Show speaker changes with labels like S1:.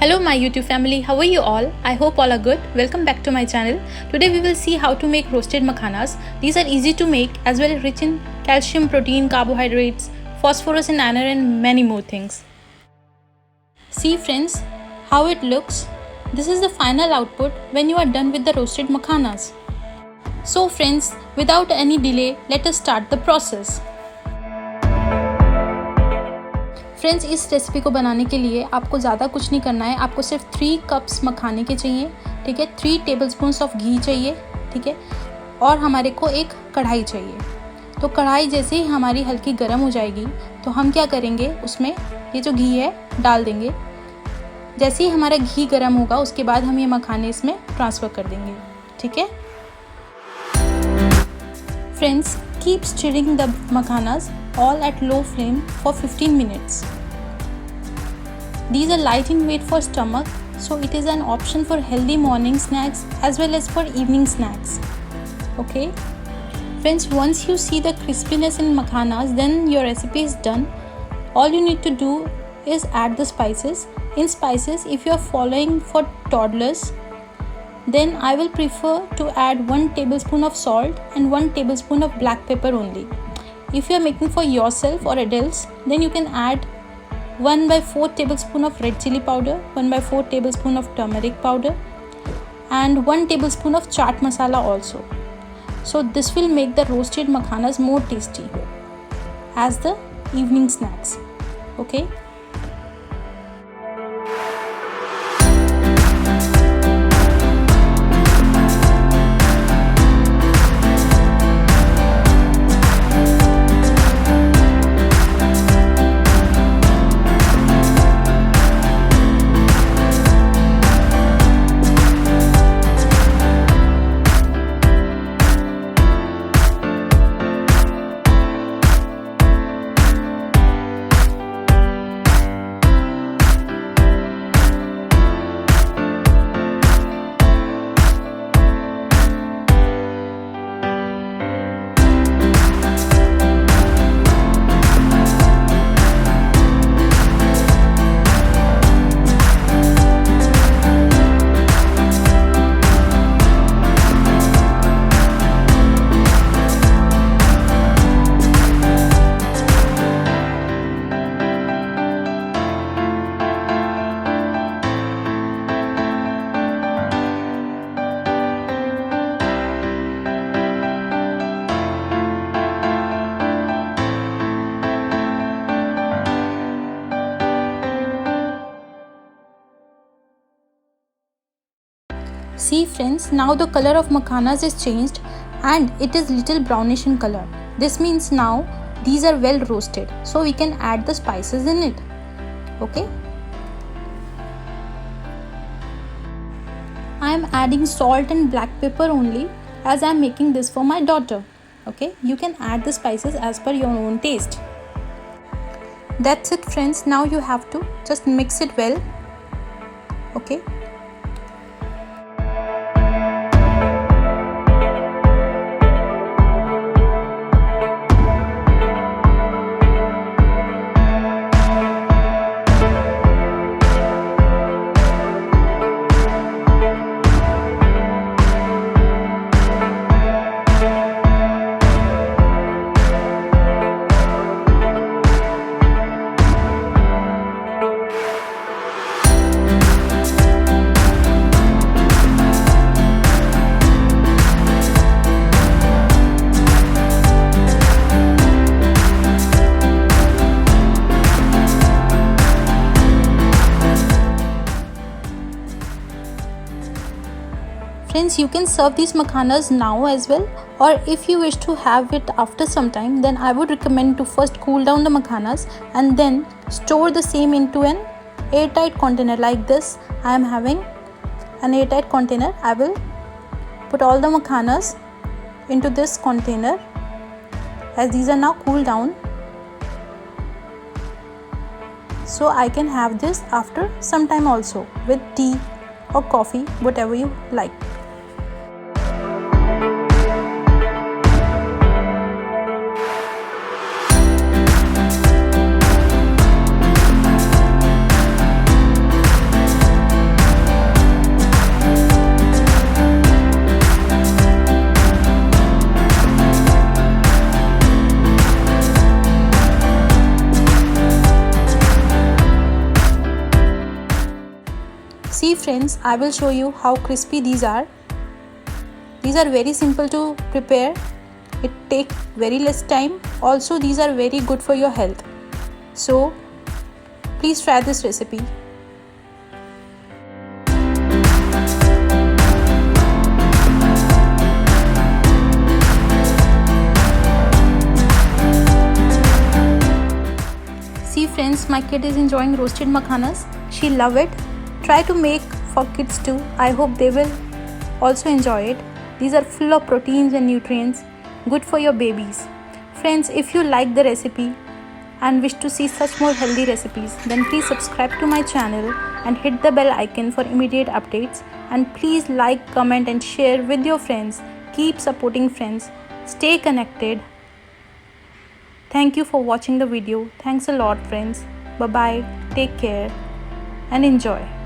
S1: Hello my YouTube family, how are you all? I hope all are good. Welcome back to my channel. Today we will see how to make roasted makhanas. These are easy to make as well as rich in calcium, protein, carbohydrates, phosphorus and iron and many more things. See friends, how it looks. This is the final output when you are done with the roasted makhanas. So friends, without any delay, let us start the process. Friends, इस recipe को बनाने के लिए आपको ज़्यादा कुछ नहीं करना है. आपको सिर्फ 3 कप्स मखाने के चाहिए, ठीक है. 3 टेबलस्पून्स ऑफ घी चाहिए, ठीक है. और हमारे को एक कढ़ाई चाहिए. तो कढ़ाई जैसे ही हमारी हल्की गर्म हो जाएगी तो हम क्या करेंगे, उसमें ये जो घी है डाल देंगे. जैसे ही हमारा घी गर्म होगा उसके बाद हम ये मखाने इसमें ट्रांसफ़र कर देंगे, ठीक है. Friends, keep stirring the makhanas all at low flame for 15 minutes. These are light in weight for stomach, so it is an option for healthy morning snacks as well as for evening snacks. Okay? Friends, once you see the crispiness in makhanas, then your recipe is done. All you need to do is add the spices. In spices, if you are following for toddlers, then I will prefer to add 1 tablespoon of salt and 1 tablespoon of black pepper only. If you are making for yourself or adults, then you can add 1/4 tablespoon of red chili powder, 1/4 tablespoon of turmeric powder and 1 tablespoon of chaat masala also. So this will make the roasted makhanas more tasty as the evening snacks. Okay? See friends, now the color of makhanas is changed and it is little brownish in color. This means now these are well roasted, so we can add the spices in it. Okay? I am adding salt and black pepper only as I am making this for my daughter. Okay? You can add the spices as per your own taste. That's it friends. Now you have to just mix it well. Okay? Friends, you can serve these makhanas now as well, or if you wish to have it after some time, then I would recommend to first cool down the makhanas and then store the same into an airtight container like this. I am having an airtight container. I will put all the makhanas into this container as these are now cooled down, so I can have this after some time also with tea or coffee, whatever you like. friends, I will show you how crispy these are. These are very simple to prepare. It takes very less time. Also, these are very good for your health. So, please try this recipe. See friends, my kid is enjoying roasted makhanas. She love it. Try to make for kids too. I hope they will also enjoy it. These are full of proteins and nutrients, good for your babies. Friends, if you like the recipe and wish to see such more healthy recipes, then please subscribe to my channel and hit the bell icon for immediate updates. And please like, comment and share with your friends. Keep supporting friends. Stay connected. Thank you for watching the video. Thanks a lot friends. Bye bye. Take care and enjoy.